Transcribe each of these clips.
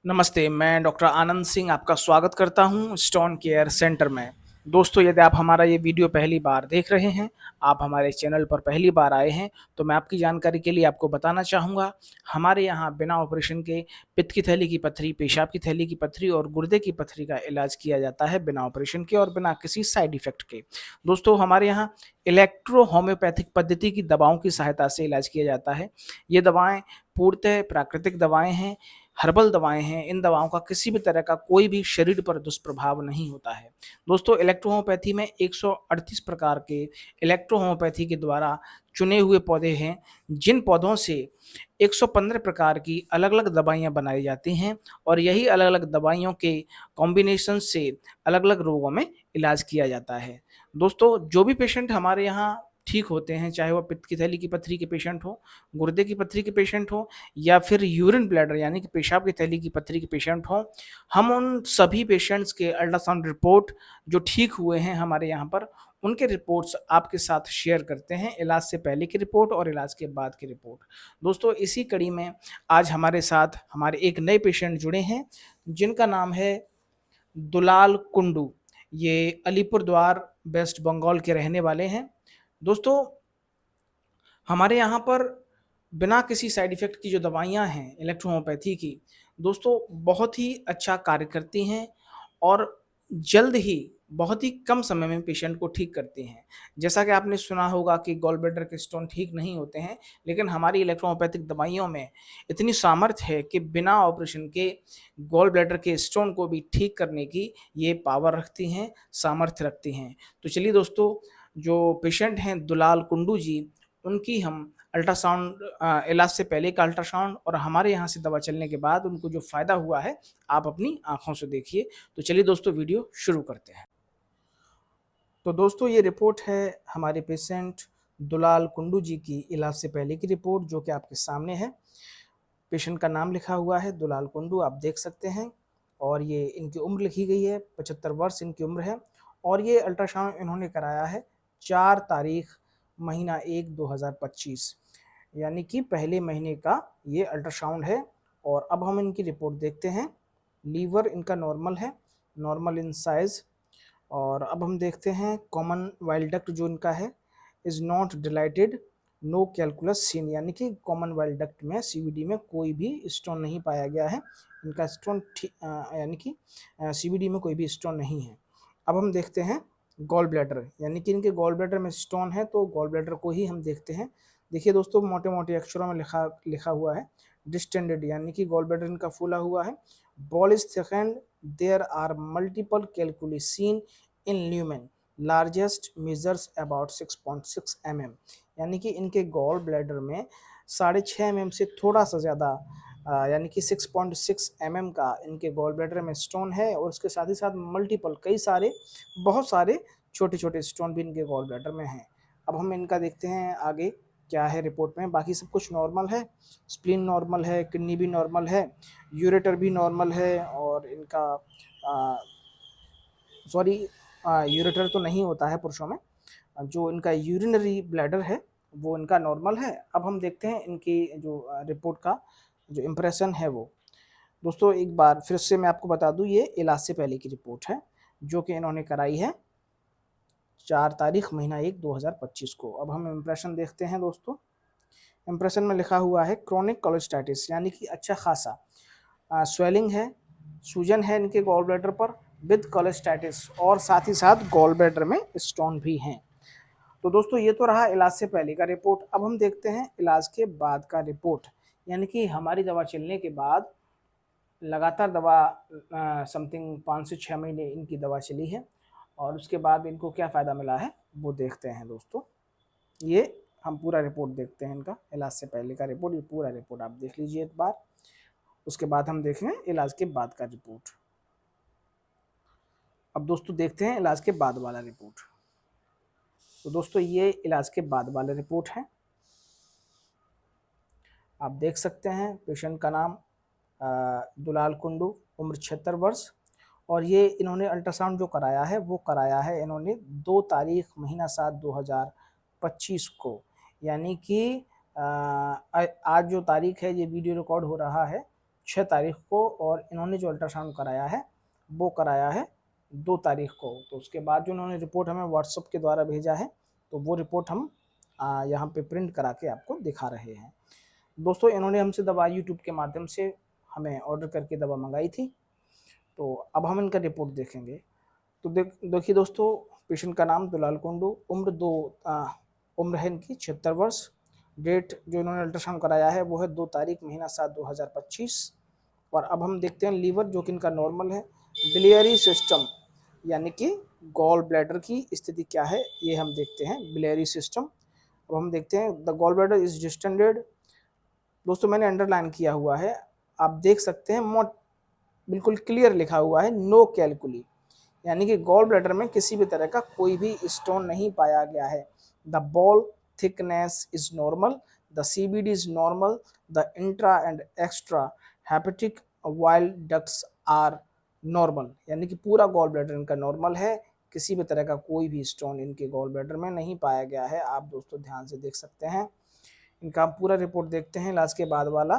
नमस्ते, मैं डॉक्टर आनंद सिंह आपका स्वागत करता हूं स्टोन केयर सेंटर में। दोस्तों, यदि आप हमारा ये वीडियो पहली बार देख रहे हैं, आप हमारे चैनल पर पहली बार आए हैं, तो मैं आपकी जानकारी के लिए आपको बताना चाहूँगा, हमारे यहाँ बिना ऑपरेशन के पित्त की थैली की पत्थरी, पेशाब की थैली की पत्थरी और गुर्दे की पत्थरी का इलाज किया जाता है बिना ऑपरेशन के और बिना किसी साइड इफ़ेक्ट के। दोस्तों, हमारे यहाँ इलेक्ट्रो होम्योपैथिक पद्धति की दवाओं की सहायता से इलाज किया जाता है। ये दवाएँ पूर्णतः प्राकृतिक दवाएँ हैं, हर्बल दवाएँ हैं। इन दवाओं का किसी भी तरह का कोई भी शरीर पर दुष्प्रभाव नहीं होता है। दोस्तों, इलेक्ट्रो होम्योपैथी में 138 प्रकार के इलेक्ट्रो होम्योपैथी के द्वारा चुने हुए पौधे हैं, जिन पौधों से 115 प्रकार की अलग-अलग दवाइयाँ बनाई जाती हैं और यही अलग-अलग दवाइयों के कॉम्बिनेशन से अलग-अलग रोगों में इलाज किया जाता है। दोस्तों, जो भी पेशेंट हमारे यहाँ ठीक होते हैं, चाहे वो पित्त की थैली की पत्थरी के पेशेंट हों, गुर्दे की पत्थरी के पेशेंट हों या फिर यूरिन ब्लैडर यानी कि पेशाब की थैली की पत्थरी के पेशेंट हों, हम उन सभी पेशेंट्स के अल्ट्रासाउंड रिपोर्ट जो ठीक हुए हैं हमारे यहाँ पर, उनके रिपोर्ट्स आपके साथ शेयर करते हैं, इलाज से पहले की रिपोर्ट और इलाज के बाद की रिपोर्ट। दोस्तों, इसी कड़ी में आज हमारे साथ हमारे एक नए पेशेंट जुड़े हैं, जिनका नाम है दुलाल कुंडू। ये अलीपुरद्वार, वेस्ट बंगाल के रहने वाले हैं। दोस्तों, हमारे यहाँ पर बिना किसी साइड इफ़ेक्ट की जो दवाइयाँ हैं इलेक्ट्रो होम्योपैथी की, दोस्तों बहुत ही अच्छा कार्य करती हैं और जल्द ही बहुत ही कम समय में पेशेंट को ठीक करती हैं। जैसा कि आपने सुना होगा कि गॉल ब्लैडर के स्टोन ठीक नहीं होते हैं, लेकिन हमारी इलेक्ट्रो होम्योपैथिक दवाइयों में इतनी सामर्थ्य है कि बिना ऑपरेशन के गॉल ब्लैडर के स्टोन को भी ठीक करने की ये पावर रखती हैं, सामर्थ्य रखती हैं। तो चलिए दोस्तों, जो पेशेंट हैं दुलाल कुंडू जी, उनकी हम अल्ट्रासाउंड इलाज से पहले का अल्ट्रासाउंड और हमारे यहाँ से दवा चलने के बाद उनको जो फ़ायदा हुआ है, आप अपनी आँखों से देखिए। तो चलिए दोस्तों, वीडियो शुरू करते हैं। तो दोस्तों, ये रिपोर्ट है हमारे पेशेंट दुलाल कुंडू जी की इलाज से पहले की रिपोर्ट, जो कि आपके सामने है। पेशेंट का नाम लिखा हुआ है दुलाल कुंडू, आप देख सकते हैं, और ये इनकी उम्र लिखी गई है, 75 वर्ष इनकी उम्र है और ये अल्ट्रासाउंड इन्होंने कराया है 4 तारीख महीना 1 2025, यानी कि पहले महीने का ये अल्ट्रासाउंड है। और अब हम इनकी रिपोर्ट देखते हैं। लीवर इनका नॉर्मल है, नॉर्मल इन साइज़। और अब हम देखते हैं कॉमन वाइल डक्ट जो इनका है is not dilated, no calculus seen, यानी कि कॉमन वाइल डक्ट में सीवीडी में कोई भी स्टोन नहीं पाया गया है। इनका स्टोन यानी कि सीवीडी में कोई भी स्टोन नहीं है। अब हम देखते हैं गॉल ब्लैडर, यानी कि इनके गॉल ब्लैडर में स्टोन है, तो गॉल ब्लैडर को ही हम देखते हैं। देखिए दोस्तों, मोटे मोटे अक्षरों में लिखा लिखा हुआ है डिस्टेंडेड, यानी कि गॉल ब्लैडर इनका फूला हुआ है। Ball is thickened, there are multiple calculi seen in lumen, largest measures about 6.6 mm, यानी कि इनके गॉल ब्लैडर में 6.5 mm से थोड़ा सा ज़्यादा यानी कि 6.6 mm का इनके गॉल ब्लैडर में स्टोन है और उसके साथ ही साथ मल्टीपल कई सारे बहुत सारे छोटे छोटे स्टोन भी इनके गॉल ब्लैडर में हैं। अब हम इनका देखते हैं आगे क्या है रिपोर्ट में। बाकी सब कुछ नॉर्मल है, स्प्लीन नॉर्मल है, किडनी भी नॉर्मल है, यूरेटर भी नॉर्मल है और इनका सॉरी यूरेटर तो नहीं होता है पुरुषों में, जो इनका यूरिनरी ब्लैडर है वो इनका नॉर्मल है। अब हम देखते हैं इनकी जो रिपोर्ट का जो इम्प्रेशन है वो। दोस्तों, एक बार फिर से मैं आपको बता दूं, ये इलाज से पहले की रिपोर्ट है जो कि इन्होंने कराई है 4 तारीख महीना 1 2025 को। अब हम इम्प्रेशन देखते हैं दोस्तों। इम्प्रेशन में लिखा हुआ है क्रोनिक कोलेस्टाइटिस, यानी कि अच्छा खासा स्वेलिंग है, सूजन है इनके गॉल ब्लैडर पर विद कोलेस्टाइटिस, और साथ ही साथ गॉल ब्लैडर में स्टोन भी हैं। तो दोस्तों, ये तो रहा इलाज से पहले का रिपोर्ट। अब हम देखते हैं इलाज के बाद का रिपोर्ट, यानी कि हमारी दवा चलने के बाद लगातार दवा समथिंग 5 से 6 महीने इनकी दवा चली है और उसके बाद इनको क्या फ़ायदा मिला है वो देखते हैं दोस्तों। ये हम पूरा रिपोर्ट देखते हैं इनका, इलाज से पहले का रिपोर्ट, ये पूरा रिपोर्ट आप देख लीजिए एक बार। उसके बाद हम देखेंगे इलाज के बाद का रिपोर्ट। अब दोस्तों देखते हैं इलाज के बाद वाला रिपोर्ट। तो दोस्तों, ये इलाज के बाद वाला रिपोर्ट है। आप देख सकते हैं पेशेंट का नाम दुलाल कुंडू, उम्र 76 वर्ष, और ये इन्होंने अल्ट्रासाउंड जो कराया है वो कराया है इन्होंने 2 तारीख महीना 7 2025 को, यानी कि आज जो तारीख है, ये वीडियो रिकॉर्ड हो रहा है 6 तारीख को, और इन्होंने जो अल्ट्रासाउंड कराया है वो कराया है 2 तारीख को। तो उसके बाद जो उन्होंने रिपोर्ट हमें व्हाट्सएप के द्वारा भेजा है, तो वो रिपोर्ट हम यहाँ पे प्रिंट करा के आपको दिखा रहे हैं। दोस्तों इन्होंने हमसे दवा यूट्यूब के माध्यम से हमें ऑर्डर करके दवा मंगाई थी। तो अब हम इनका रिपोर्ट देखेंगे। तो देखिए दोस्तों, पेशेंट का नाम दुलाल कुंडू, उम्र है इनकी 76 वर्ष। डेट जो इन्होंने अल्ट्रासाउंड कराया है वो है 2 तारीख महीना 7 2025। और अब हम देखते हैं लीवर जो कि इनका नॉर्मल है। बिलियरी सिस्टम यानी कि गॉल ब्लैडर की स्थिति क्या है ये हम देखते हैं। बिलियरी सिस्टम, अब हम देखते हैं the gall bladder is distended. दोस्तों मैंने अंडरलाइन किया हुआ है, आप देख सकते हैं, मोट बिल्कुल क्लियर लिखा हुआ है नो कैलकुली, यानी कि गॉल ब्लैडर में किसी भी तरह का कोई भी स्टोन नहीं पाया गया है। The wall thickness is normal, the CBD is normal, the intra and extra hepatic bile ducts are normal, यानी कि पूरा गॉल ब्लैडर इनका नॉर्मल है, किसी भी तरह का कोई भी स्टोन इनके गॉल ब्लैडर में नहीं पाया गया है। आप दोस्तों ध्यान से देख सकते हैं। इनका पूरा रिपोर्ट देखते हैं इलाज के बाद वाला।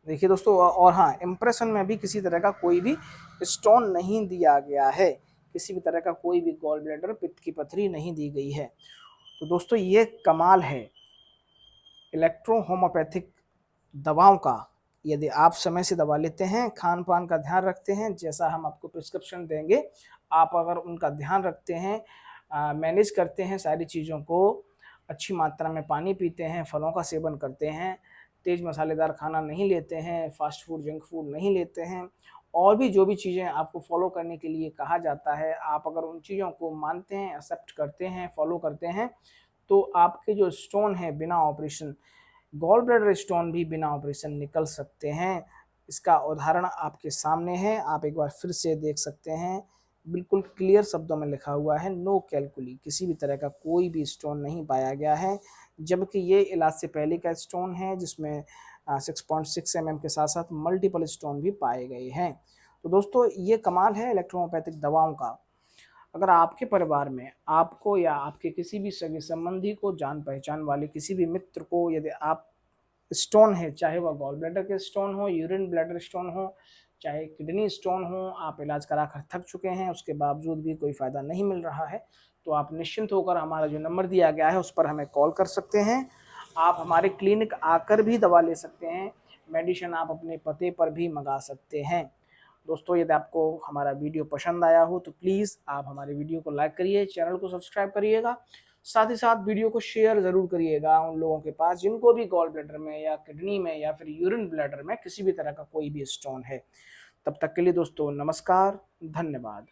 देखिए दोस्तों, और हाँ, इम्प्रेशन में भी किसी तरह का कोई भी स्टोन नहीं दिया गया है, किसी भी तरह का कोई भी गॉल ब्लैडर पित्त की पथरी नहीं दी गई है। तो दोस्तों ये कमाल है इलेक्ट्रो होम्योपैथिक दवाओं का। यदि आप समय से दवा लेते हैं, खान पान का ध्यान रखते हैं, जैसा हम आपको प्रिस्क्रिप्शन देंगे आप अगर उनका ध्यान रखते हैं, मैनेज करते हैं सारी चीज़ों को, अच्छी मात्रा में पानी पीते हैं, फलों का सेवन करते हैं, तेज़ मसालेदार खाना नहीं लेते हैं, फास्ट फूड जंक फूड नहीं लेते हैं, और भी जो भी चीज़ें आपको फॉलो करने के लिए कहा जाता है, आप अगर उन चीज़ों को मानते हैं, एक्सेप्ट करते हैं, फॉलो करते हैं, तो आपके जो स्टोन है बिना ऑपरेशन, गॉल ब्लैडर स्टोन भी बिना ऑपरेशन निकल सकते हैं। इसका उदाहरण आपके सामने है, आप एक बार फिर से देख सकते हैं। बिल्कुल क्लियर शब्दों में लिखा हुआ है नो कैलकुली, किसी भी तरह का कोई भी स्टोन नहीं पाया गया है, जबकि ये इलाज से पहले का स्टोन है जिसमें 6.6 mm के साथ साथ मल्टीपल स्टोन भी पाए गए हैं। तो दोस्तों ये कमाल है इलेक्ट्रोहोम्योपैथिक दवाओं का। अगर आपके परिवार में आपको या आपके किसी भी सगे संबंधी को, जान पहचान वाले किसी भी मित्र को यदि आप स्टोन है, चाहे वह गॉल ब्लैडर के स्टोन हो, यूरिन ब्लैडर स्टोन हो, चाहे किडनी स्टोन हो, आप इलाज कराकर थक चुके हैं, उसके बावजूद भी कोई फ़ायदा नहीं मिल रहा है, तो आप निश्चिंत होकर हमारा जो नंबर दिया गया है उस पर हमें कॉल कर सकते हैं। आप हमारे क्लिनिक आकर भी दवा ले सकते हैं, मेडिसिन आप अपने पते पर भी मंगा सकते हैं। दोस्तों यदि आपको हमारा वीडियो पसंद आया हो तो प्लीज़ आप हमारे वीडियो को लाइक करिए, चैनल को सब्सक्राइब करिएगा, साथ ही साथ वीडियो को शेयर ज़रूर करिएगा उन लोगों के पास जिनको भी गॉल ब्लैडर में या किडनी में या फिर यूरिन ब्लैडर में किसी भी तरह का कोई भी स्टोन है। तब तक के लिए दोस्तों नमस्कार, धन्यवाद।